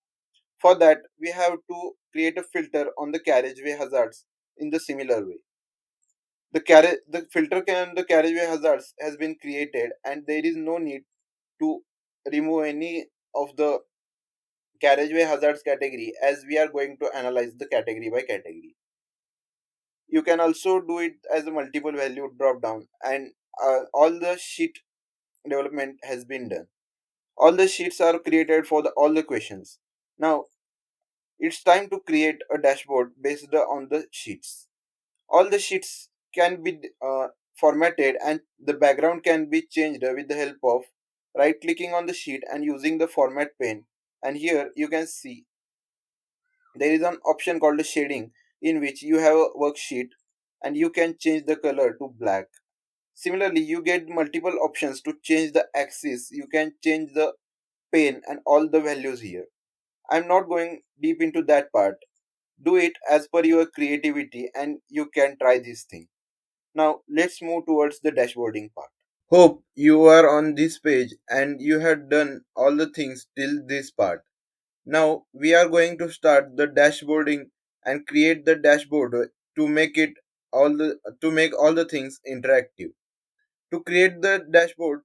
S1: For that, we have to create a filter on the carriageway hazards in the similar way. The filter can the carriageway hazards has been created, and there is no need to remove any of the carriageway hazards category, as we are going to analyze the category by category. You can also do it as a multiple value drop down, and all the sheet development has been done. All the sheets are created for all the questions. Now it's time to create a dashboard based on the sheets. All the sheets can be formatted, and the background can be changed with the help of right clicking on the sheet and using the format pane. And here you can see there is an option called the shading, in which you have a worksheet and you can change the color to black. Similarly, you get multiple options to change the axis. You can change the pane and all the values here. I'm not going deep into that part. Do it as per your creativity and you can try this thing. Now, let's move towards the dashboarding part. Hope you are on this page and you have done all the things till this part. Now, we are going to start the dashboarding and create the dashboard to make it to make all the things interactive. To create the dashboard,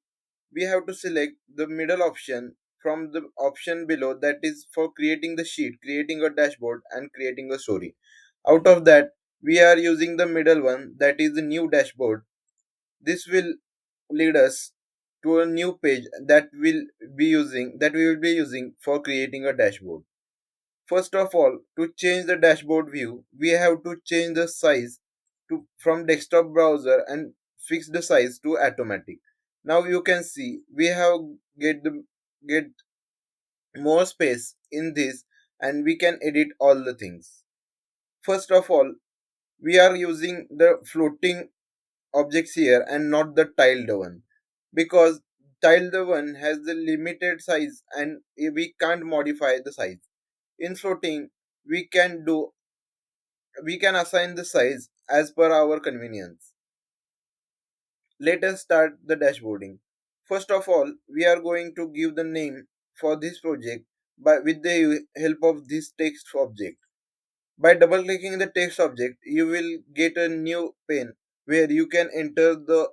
S1: we have to select the middle option from the option below, that is for creating the sheet, creating a dashboard and creating a story. Out of that, we are using the middle one, that is the new dashboard. This will lead us to a new page that we will be using for creating a dashboard. First of all, to change the dashboard view, we have to change the size to from desktop browser and fix the size to automatic. Now you can see we have get more space in this and we can edit all the things. First of all, we are using the floating objects here and not the tiled one, because tiled one has the limited size and we can't modify the size. In floating, we can do we can assign the size as per our convenience. Let us start the dashboarding. First of all, we are going to give the name for this project with the help of this text object. By double clicking the text object, you will get a new pane where you can enter the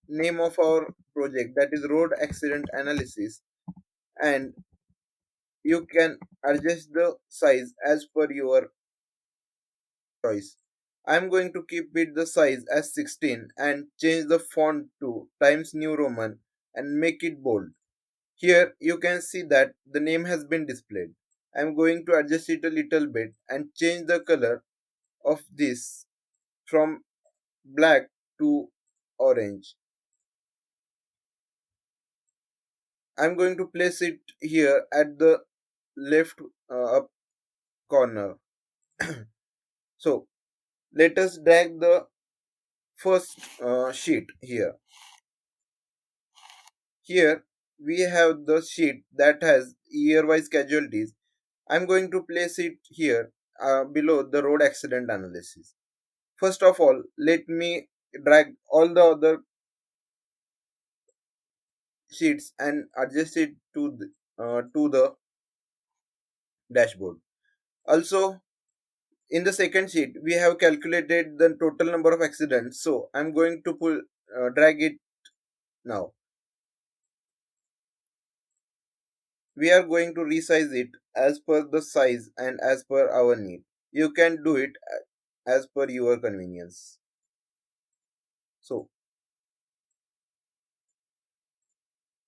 S1: name of our project, that is road accident analysis, and you can adjust the size as per your choice. I'm going to keep it the size as 16 and change the font to Times New Roman and make it bold. Here you can see that the name has been displayed. I'm going to adjust it a little bit and change the color of this from black to orange. I'm going to place it here at the left up corner. So let us drag the first sheet here. Here we have the sheet that has year-wise casualties. I'm going to place it here below the road accident analysis. First of all, let me drag all the other sheets and adjust it to the dashboard. Also, in the second sheet, we have calculated the total number of accidents. So I'm going to drag it now. We are going to resize it as per the size and as per our need. You can do it as per your convenience. So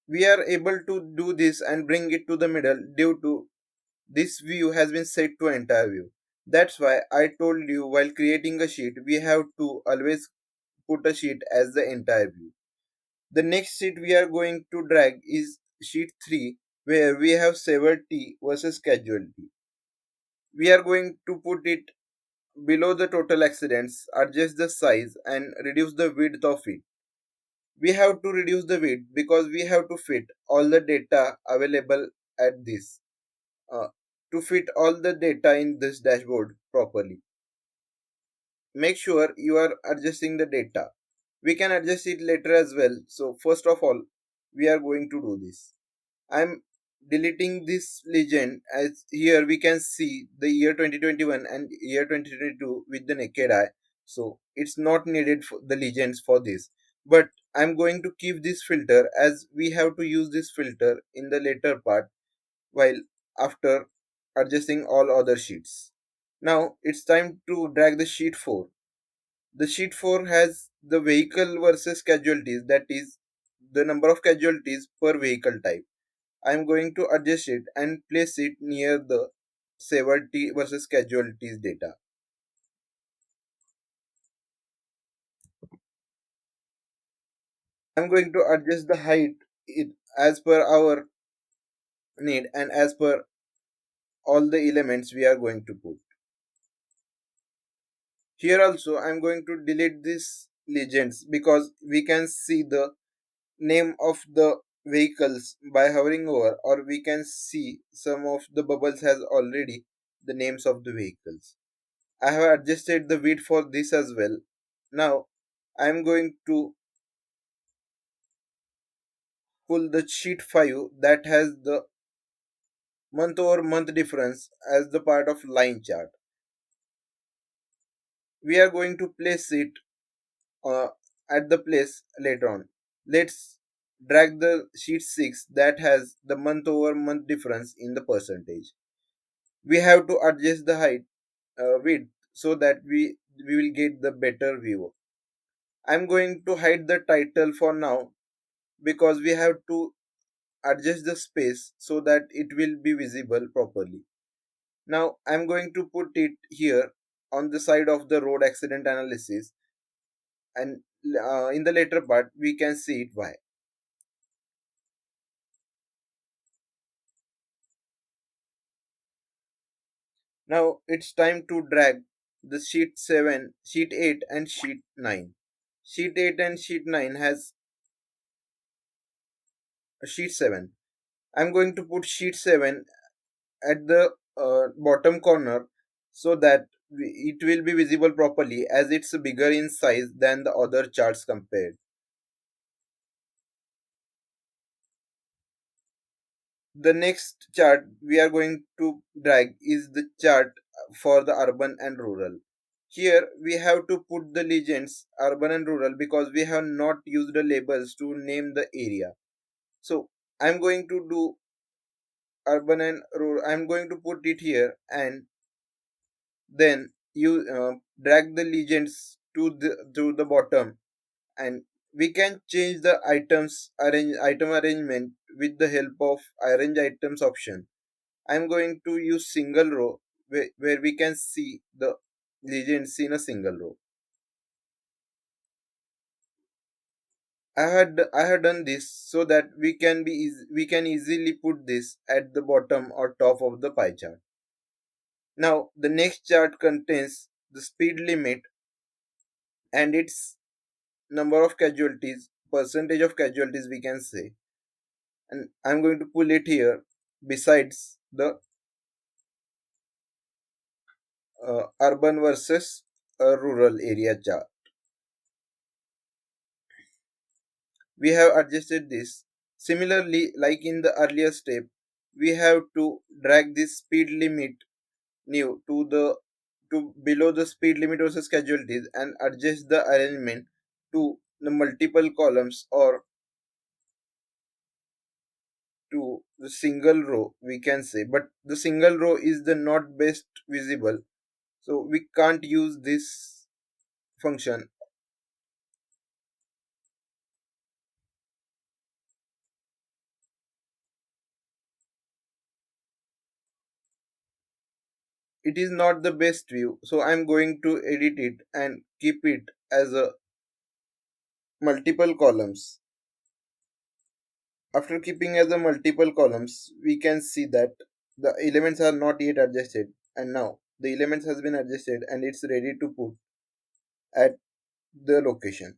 S1: we are able to do this and bring it to the middle due to this view has been set to entire view. That's why I told you while creating a sheet, we have to always put a sheet as the entire view. The next sheet we are going to drag is sheet 3, where we have severity versus casualty. We are going to put it below the total accidents, adjust the size and reduce the width of it. We have to reduce the width because we have to fit all the data available at this uh, to fit all the data in this dashboard properly. Make sure you are adjusting the data. We can adjust it later as well. So first of all, we are going to do this. I'm deleting this legend, as here we can see the year 2021 and year 2022 with the naked eye. So it's not needed for the legends for this. But I'm going to keep this filter as we have to use this filter in the later part while after adjusting all other sheets. Now it's time to drag the sheet 4. The sheet 4 has the vehicle versus casualties, that is the number of casualties per vehicle type. I'm going to adjust it and place it near the severity versus casualties data. I'm going to adjust the height as per our need and as per all the elements we are going to put. Here also I'm going to delete these legends because we can see the name of the vehicles by hovering over, or we can see some of the bubbles has already the names of the vehicles. I have adjusted the width for this as well. Now I'm going to pull the sheet 5 that has the month over month difference as the part of line chart. We are going to place it uh, at the place later on. Let's drag the sheet 6 that has the month over month difference in the percentage. We have to adjust the height width so that we will get the better view. I'm going to hide the title for now because we have to adjust the space so that it will be visible properly. Now I'm going to put it here on the side of the road accident analysis, and in the later part we can see it why. Now it's time to drag the sheet 7, sheet 8 and sheet 9. Sheet 8 and sheet 9 has a sheet 7. I'm going to put sheet 7 at the bottom corner so that it will be visible properly as it's bigger in size than the other charts compared. The next chart we are going to drag is the chart for the urban and rural. Here we have to put the legends urban and rural because we have not used the labels to name the area. So I'm going to do urban and rural. I'm going to put it here, and then you drag the legends to the bottom, and we can change the item arrangement with the help of arrange items option. I'm going to use single row where we can see the legends in a single row. I had done this so that we can easily put this at the bottom or top of the pie chart. Now the next chart contains the speed limit and its number of casualties, percentage of casualties we can say, and I'm going to pull it here besides the urban versus rural area chart. We have adjusted this. Similarly, like in the earlier step, we have to drag this speed limit new to below the speed limit versus casualties and adjust the arrangement to the multiple columns or to the single row we can say, but the single row is the not best visible, so we can't use this function. It is not the best view, so I'm going to edit it and keep it as a multiple columns. After keeping as a multiple columns, we can see that the elements are not yet adjusted, and now the elements has been adjusted and it's ready to put at the location.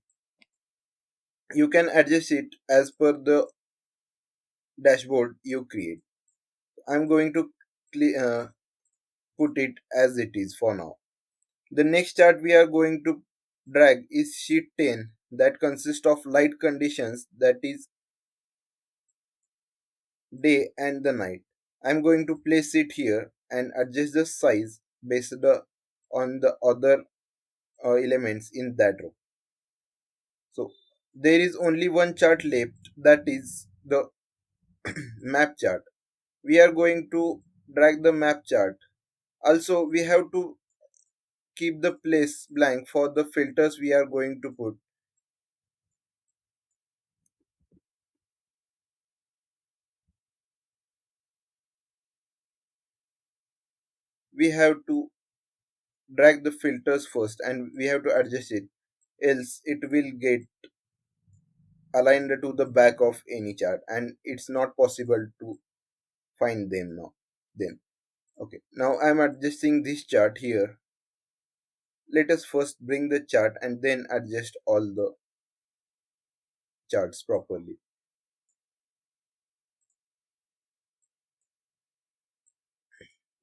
S1: You can adjust it as per the dashboard you create. I'm going to put it as it is for now. The next chart we are going to drag is sheet 10 that consists of light conditions, that is day and the night. I'm going to place it here and adjust the size based on the other elements in that row. So there is only one chart left, that is the map chart. We are going to drag the map chart. Also, we have to keep the place blank for the filters we are going to put. We have to drag the filters first and we have to adjust it, else it will get aligned to the back of any chart and it's not possible to find them now. Then okay, now I'm adjusting this chart here let us first bring the chart and then adjust all the charts properly.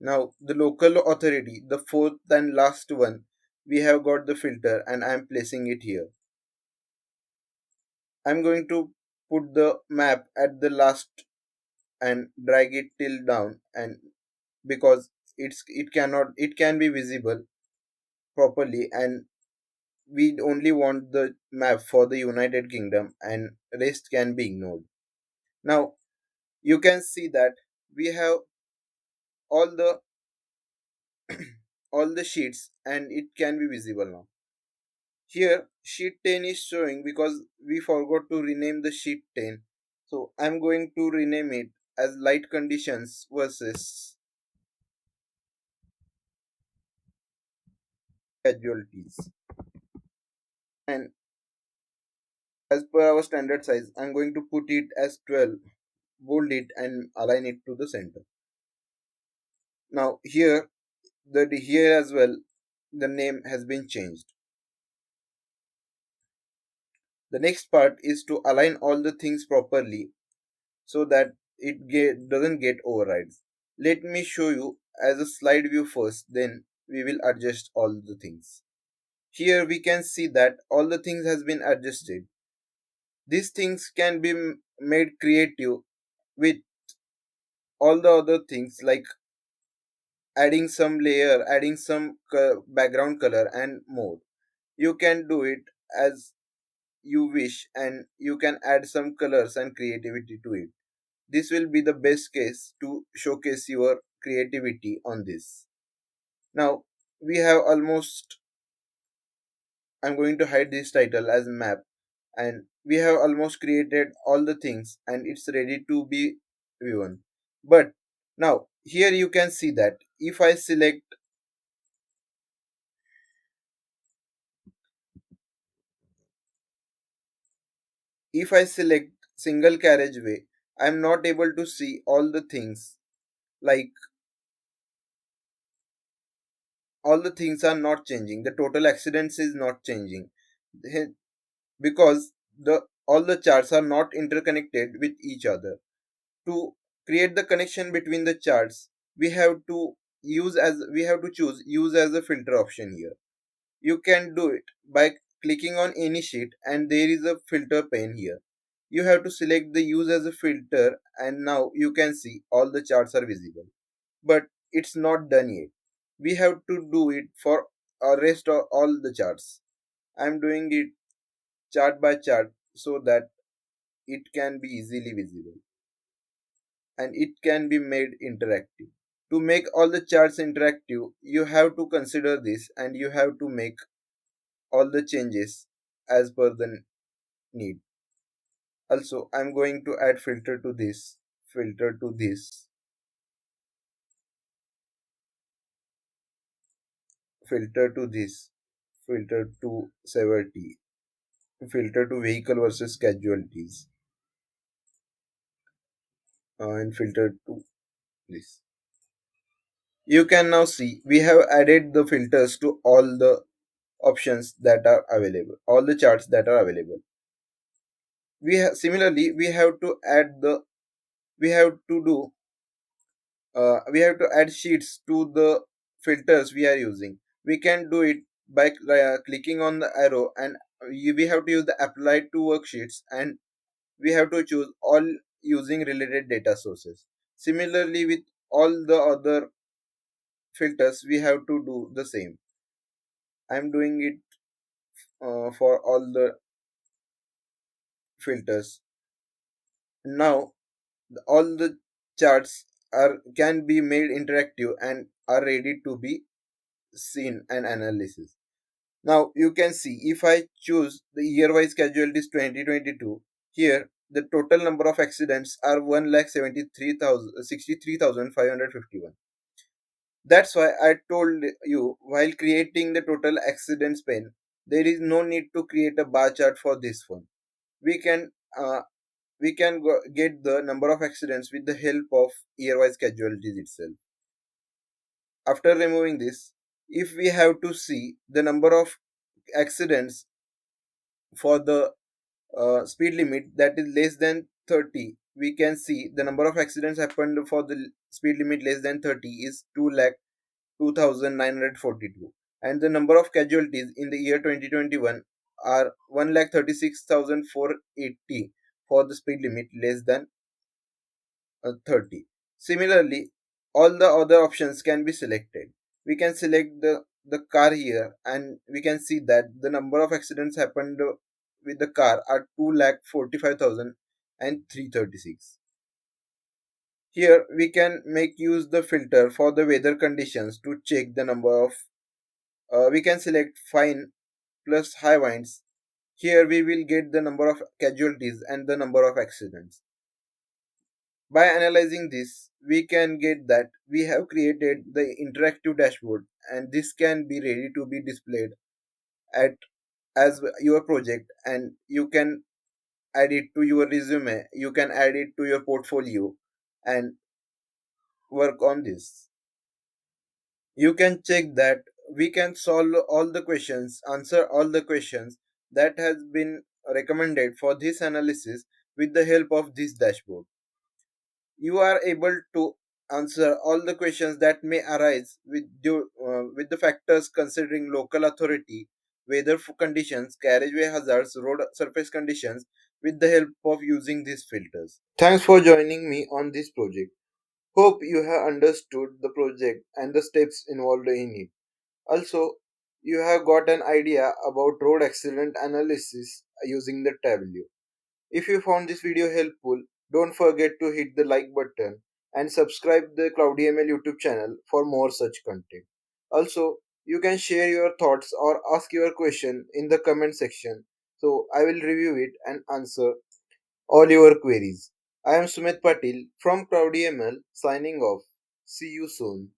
S1: Now, the local authority, the fourth and last one, we have got the filter and I am placing it here. I'm going to put the map at the last and drag it till down, and because it can be visible properly, and we only want the map for the United Kingdom and rest can be ignored. Now you can see that we have all the all the sheets and it can be visible now. Here sheet 10 is showing because we forgot to rename the sheet 10. So I'm going to rename it as light conditions versus casualties. And as per our standard size, I'm going to put it as 12, bold it and align it to the center. Now here as well, the name has been changed. The next part is to align all the things properly so that doesn't get overrides. Let me show you as a slide view first, then we will adjust all the things. Here we can see that all the things has been adjusted. These things can be made creative with all the other things like adding some layer, adding some background color and more. You can do it as you wish and you can add some colors and creativity to it. This will be the best case to showcase your creativity on this. Now we have almost, I'm going to hide this title as map, and we have almost created all the things and it's ready to be viewed. But now here you can see that if I select single carriageway, I'm not able to see all the things, like all the things are not changing. The total accidents is not changing. Because the all the charts are not interconnected with each other. To create the connection between the charts, we have to choose use as a filter option here. You can do it by clicking on any sheet and there is a filter pane here. You have to select the use as a filter and now you can see all the charts are visible. But it's not done yet. We have to do it for our rest of all the charts. I'm doing it chart by chart so that it can be easily visible and it can be made interactive. To make all the charts interactive, you have to consider this and you have to make all the changes as per the need. Also, I'm going to add filter to this, filter to this, filter to severity, filter to vehicle versus casualties, and filter to this. You can now see we have added the filters to all the options that are available, all the charts that are available. Similarly we have to add the we have to do we have to add sheets to the filters we are using. We can do it by clicking on the arrow and we have to use the apply to worksheets and we have to choose all using related data sources. Similarly with all the other filters we have to do the same. I'm doing it for all the filters. Now all the charts are can be made interactive and are ready to be seen and analysis. Now you can see if I choose the year-wise casualties 2022, here the total number of accidents are 1,73,551. That's why I told you while creating the total accidents pane, there is no need to create a bar chart for this one. We can get the number of accidents with the help of year-wise casualties itself. After removing this, If we have to see the number of accidents for the speed limit that is less than 30, we can see the number of accidents happened for the speed limit less than 30 is 2 lakh 2942, and the number of casualties in the year 2021 are 1,36,480 for the speed limit less than 30. Similarly, all the other options can be selected. We can select the car here, and we can see that the number of accidents happened with the car are 2,45,336. Here we can make use the filter for the weather conditions to check the number of. We can select fine plus high winds. Here we will get the number of casualties and the number of accidents. By analyzing this, we can get that we have created the interactive dashboard, and this can be ready to be displayed at as your project, and you can add it to your resume, you can add it to your portfolio and work on this. You can check that we can solve all the questions, answer all the questions that has been recommended for this analysis with the help of this dashboard. You are able to answer all the questions that may arise with the factors considering local authority, weather conditions, carriageway hazards, road surface conditions with the help of using these filters. Thanks for joining me on this project. Hope you have understood the project and the steps involved in it. Also, you have got an idea about road accident analysis using the Tableau. If you found this video helpful, don't forget to hit the like button and subscribe the CloudyML YouTube channel for more such content. Also, you can share your thoughts or ask your question in the comment section, so I will review it and answer all your queries. I am Sumit Patil from CloudyML signing off. See you soon.